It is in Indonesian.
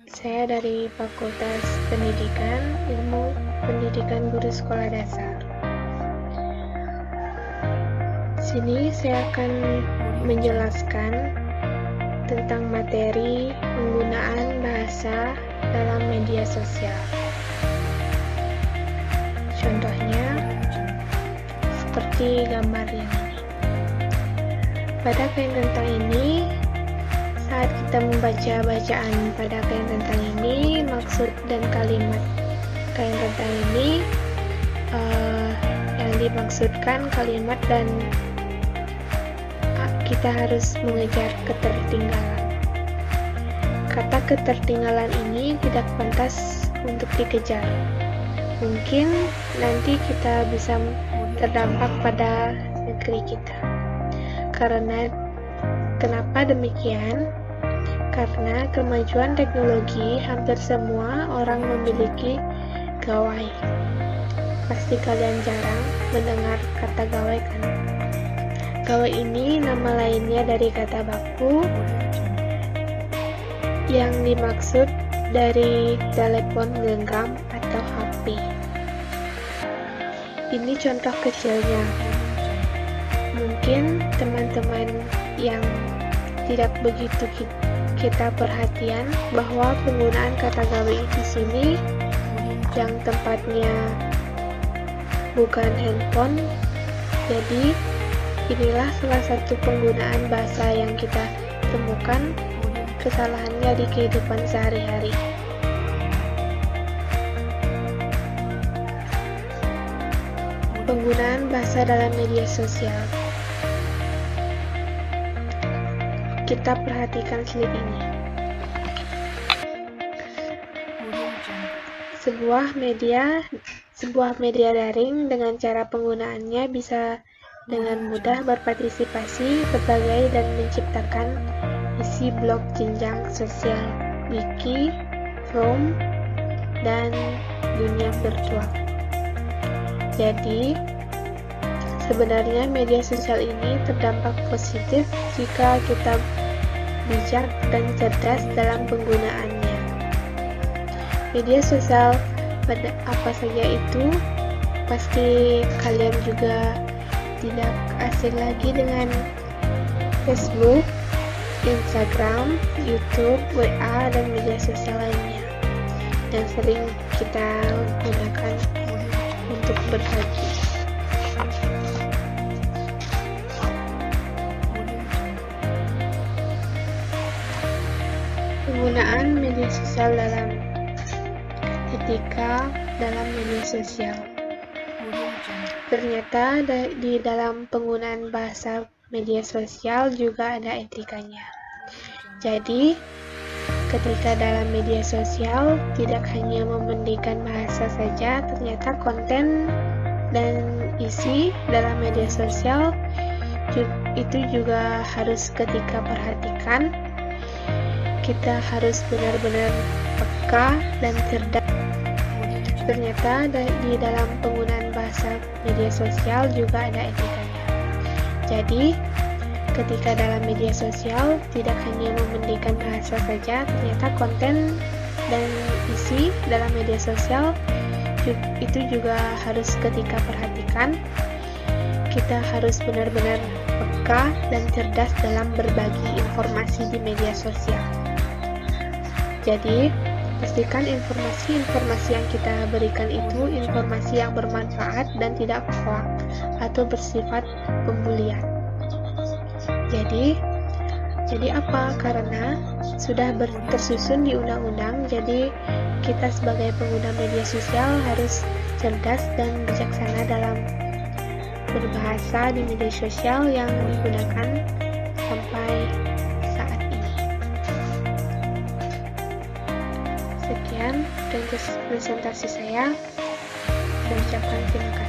Saya dari Fakultas Pendidikan, Ilmu Pendidikan Guru Sekolah Dasar. Sini saya akan menjelaskan tentang materi penggunaan bahasa dalam media sosial. Contohnya, seperti gambar yang ini. Pada kain rentang ini, saat kita membaca bacaan pada kain rentang ini, maksud dan kalimat kain rentang ini yang dimaksudkan kalimat dan kita harus mengejar ketertinggalan. Kata ketertinggalan ini tidak pantas untuk dikejar. Mungkin nanti kita bisa terdampak pada negeri kita. Kenapa demikian? Karena kemajuan teknologi, hampir semua orang memiliki gawai. Pasti kalian jarang mendengar kata gawai kan? Gawai ini nama lainnya dari kata baku yang dimaksud dari telepon genggam atau HP. Ini contoh kecilnya. Mungkin teman-teman yang tidak begitu kita perhatian bahwa penggunaan kata gawai di sini yang tempatnya bukan handphone. Jadi inilah salah satu penggunaan bahasa yang kita temukan kesalahannya di kehidupan sehari-hari. Penggunaan bahasa dalam media sosial. Kita perhatikan slide ini. Sebuah media daring dengan cara penggunaannya bisa dengan mudah berpartisipasi berbagai dan menciptakan isi blog jenjang sosial, wiki, forum, dan dunia virtual. Jadi, sebenarnya media sosial ini terdampak positif jika kita bijak dan cerdas dalam penggunaannya. Media sosial pada apa saja itu, pasti kalian juga tidak asing lagi dengan Facebook, Instagram, YouTube, WA, dan media sosial lainnya yang sering kita gunakan untuk berbagi. Penggunaan media sosial dalam etika dalam media sosial. Ternyata di dalam penggunaan bahasa media sosial juga ada etikanya. Jadi, ketika dalam media sosial tidak hanya mementingkan bahasa saja, ternyata konten dan isi dalam media sosial itu juga harus ketika perhatikan. Kita harus benar-benar peka dan cerdas. Ternyata di dalam penggunaan bahasa media sosial juga ada etikanya. Jadi, ketika dalam media sosial tidak hanya mementingkan bahasa saja, ternyata konten dan isi dalam media sosial itu juga harus ketika perhatikan. Kita harus benar-benar peka dan cerdas dalam berbagi informasi di media sosial. Jadi, pastikan informasi yang kita berikan itu informasi yang bermanfaat dan tidak hoax atau bersifat pembulian. Jadi apa? Karena sudah tersusun di undang-undang, jadi kita sebagai pengguna media sosial harus cerdas dan bijaksana dalam berbahasa di media sosial yang digunakan sampai saat ini. Sekian presentasi saya. Saya ucapkan terima kasih.